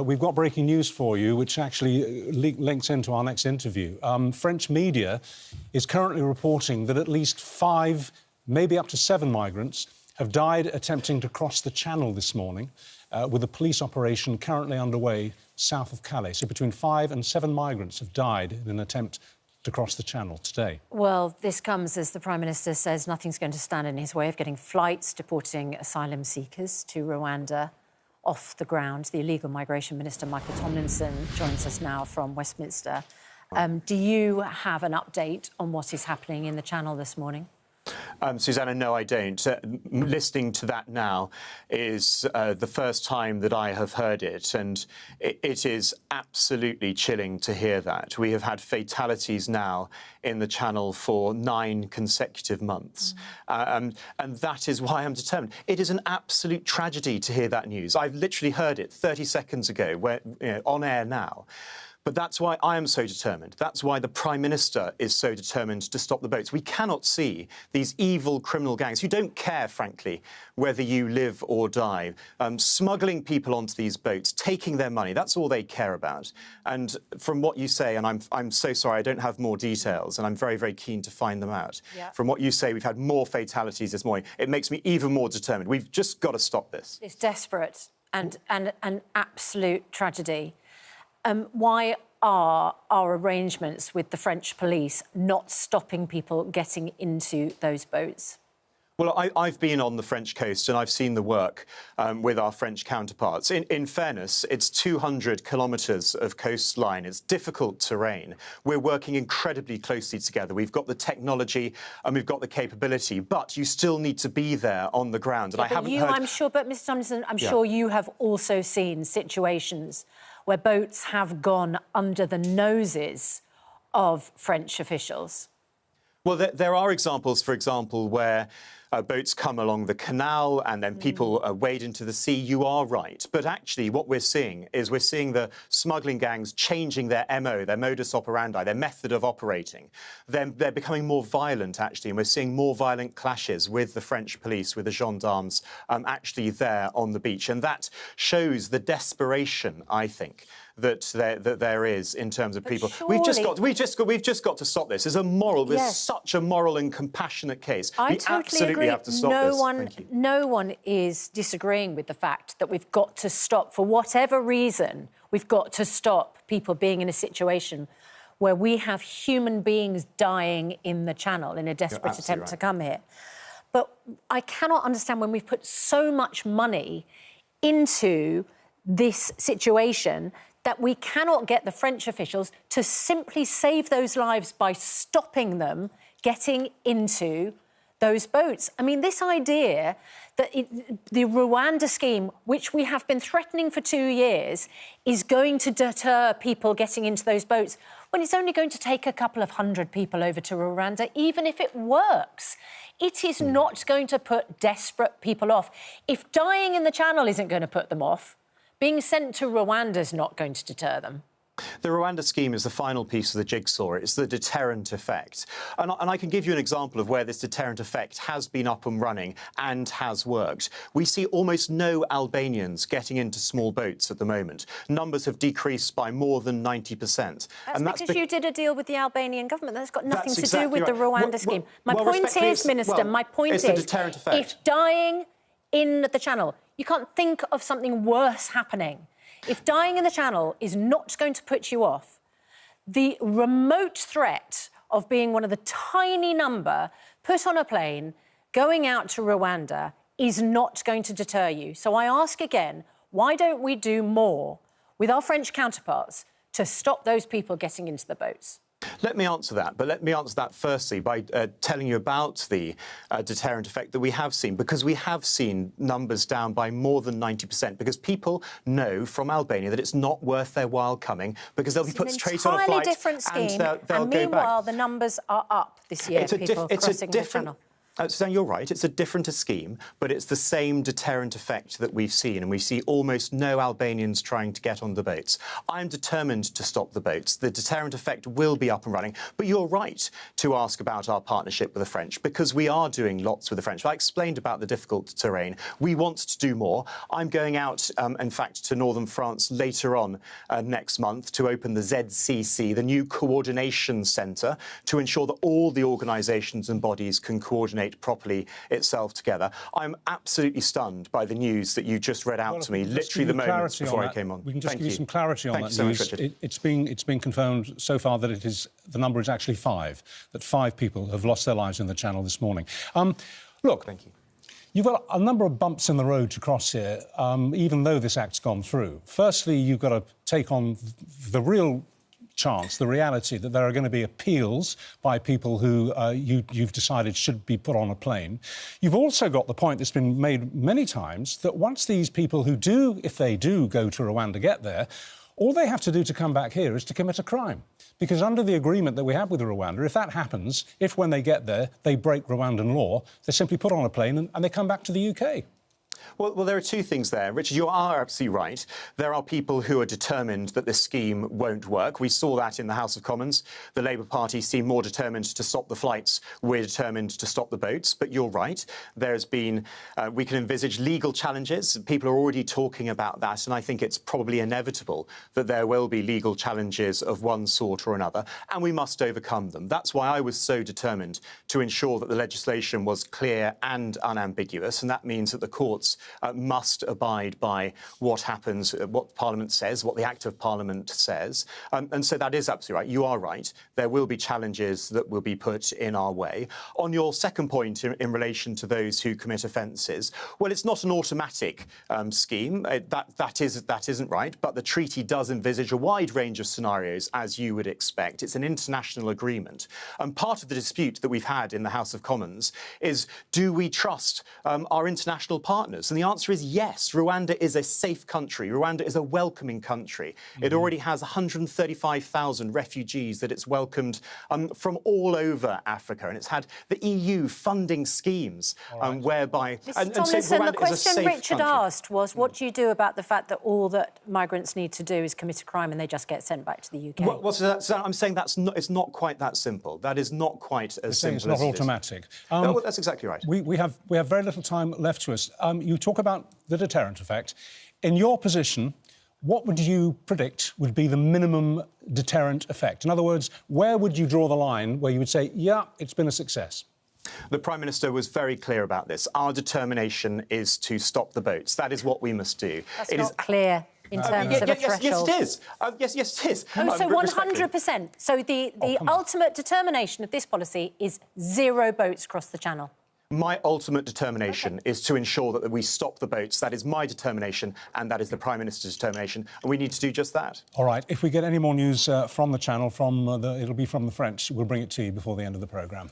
We've got breaking news for you, which actually links into our next interview. French media is currently reporting that at least 5, maybe up to 7 migrants have died attempting to cross the Channel this morning, with a police operation currently underway south of Calais. So between 5 and 7 migrants have died in an attempt to cross the Channel today. Well, this comes as the Prime Minister says nothing's going to stand in his way of getting flights deporting asylum seekers to Rwanda off the ground. The illegal migration minister, Michael Tomlinson, joins us now from Westminster. Do you have an update on what is happening in the Channel this morning? Susanna, no, I don't. Listening to that now is the first time that I have heard it, and it is absolutely chilling to hear that. We have had fatalities now in the Channel for 9 consecutive months, and that is why I'm determined. It is an absolute tragedy to hear that news. I've literally heard it 30 seconds ago, on air now. But that's why I am so determined. That's why the Prime Minister is so determined to stop the boats. We cannot see these evil criminal gangs who don't care, frankly, whether you live or die, smuggling people onto these boats, taking their money. That's all they care about. And from what you say, and I'm so sorry, I don't have more details, and I'm very, very keen to find them out. Yeah. From what you say, we've had more fatalities this morning. It makes me even more determined. We've just got to stop this. It's desperate and an absolute tragedy. Why are our arrangements with the French police not stopping people getting into those boats? Well, I've been on the French coast and I've seen the work with our French counterparts. In fairness, it's 200 kilometres of coastline. It's difficult terrain. We're working incredibly closely together. We've got the technology and we've got the capability, but you still need to be there on the ground. And yeah, I'm sure, but Mr. Tomlinson, I'm sure you have also seen situations where boats have gone under the noses of French officials. Well, there are examples, for example, where boats come along the canal and then people wade into the sea. You are right. But actually what we're seeing is the smuggling gangs changing their MO, their modus operandi, their method of operating. They're becoming more violent, actually, and we're seeing more violent clashes with the French police, with the gendarmes actually there on the beach. And that shows the desperation, I think, that there is in terms of people. Surely... We've just got to stop this. It's a moral. Yes. It's such a moral and compassionate case. I totally agree. Have to stop this. No one is disagreeing with the fact that we've got to stop, for whatever reason, we've got to stop people being in a situation where we have human beings dying in the Channel in a desperate attempt to come here. But I cannot understand when we've put so much money into this situation that we cannot get the French officials to simply save those lives by stopping them getting into those boats. I mean, this idea that the Rwanda scheme, which we have been threatening for 2 years, is going to deter people getting into those boats, when it's only going to take a couple of 100 people over to Rwanda, even if it works. It is not going to put desperate people off. If dying in the Channel isn't going to put them off, being sent to Rwanda is not going to deter them. The Rwanda scheme is the final piece of the jigsaw. It's the deterrent effect. And I can give you an example of where this deterrent effect has been up and running and has worked. We see almost no Albanians getting into small boats at the moment. Numbers have decreased by more than 90%. That's because you did a deal with the Albanian government. That's got nothing to do with the Rwanda scheme. My point is, Minister, my point is, if dying in the Channel, you can't think of something worse happening. If dying in the Channel is not going to put you off, the remote threat of being one of the tiny number put on a plane going out to Rwanda is not going to deter you. So I ask again, why don't we do more with our French counterparts to stop those people getting into the boats? Let me answer that, but let me answer that firstly by telling you about the deterrent effect that we have seen, because we have seen numbers down by more than 90%, because people know from Albania that it's not worth their while coming, because they'll be put straight on a flight different scheme, and they'll and go meanwhile back. the numbers are up this year, people crossing the Channel. Susanna, you're right. It's a different scheme, but it's the same deterrent effect that we've seen, and we see almost no Albanians trying to get on the boats. I'm determined to stop the boats. The deterrent effect will be up and running, but you're right to ask about our partnership with the French, because we are doing lots with the French. I explained about the difficult terrain. We want to do more. I'm going out, in fact, to northern France later on next month to open the ZCC, the new coordination centre, to ensure that all the organisations and bodies can coordinate properly itself together. I'm absolutely stunned by the news that you just read out to me, literally the moment before I came on. We can just give you some clarity on that news. It's been confirmed so far that the number is actually 5, that 5 people have lost their lives in the Channel this morning. Look, thank you. You've got a number of bumps in the road to cross here, even though this act's gone through. Firstly, you've got to take on the real chance, the reality that there are going to be appeals by people who you've decided should be put on a plane. You've also got the point that's been made many times that once these people who do, if they do go to Rwanda, get there, all they have to do to come back here is to commit a crime. Because under the agreement that we have with Rwanda, if that happens, if when they get there they break Rwandan law, they're simply put on a plane and they come back to the UK. Well, there are 2 things there. Richard, you are absolutely right. There are people who are determined that this scheme won't work. We saw that in the House of Commons. The Labour Party seemed more determined to stop the flights. We're determined to stop the boats. But you're right. There's been, we can envisage legal challenges. People are already talking about that. And I think it's probably inevitable that there will be legal challenges of one sort or another. And we must overcome them. That's why I was so determined to ensure that the legislation was clear and unambiguous. And that means that the courts must abide by what happens, what Parliament says, what the Act of Parliament says. And so that is absolutely right. You are right. There will be challenges that will be put in our way. On your second point in relation to those who commit offences, well, it's not an automatic scheme. That isn't right. But the treaty does envisage a wide range of scenarios, as you would expect. It's an international agreement. And part of the dispute that we've had in the House of Commons is, do we trust our international partners? And the answer is yes. Rwanda is a safe country. Rwanda is a welcoming country. It already has 135,000 refugees that it's welcomed from all over Africa. And it's had the EU funding schemes whereby... Mr. Tomlinson, the question Richard asked was, what do you do about the fact that all that migrants need to do is commit a crime and they just get sent back to the UK? Well, so I'm saying it's not quite that simple. That is not quite as simple as it's not automatic. No, that's exactly right. We have very little time left to us. You talk about the deterrent effect. In your position, what would you predict would be the minimum deterrent effect? In other words, where would you draw the line where you would say, yeah, it's been a success? The Prime Minister was very clear about this. Our determination is to stop the boats. That is what we must do. That's not clear in terms of a threshold. Yes, it is. Yes, it is. Oh, so 100%. So the ultimate determination of this policy is 0 boats across the Channel. My ultimate determination is to ensure that we stop the boats. That is my determination, and that is the Prime Minister's determination, and we need to do just that. All right. If we get any more news from the Channel, it'll be from the French, we'll bring it to you before the end of the programme.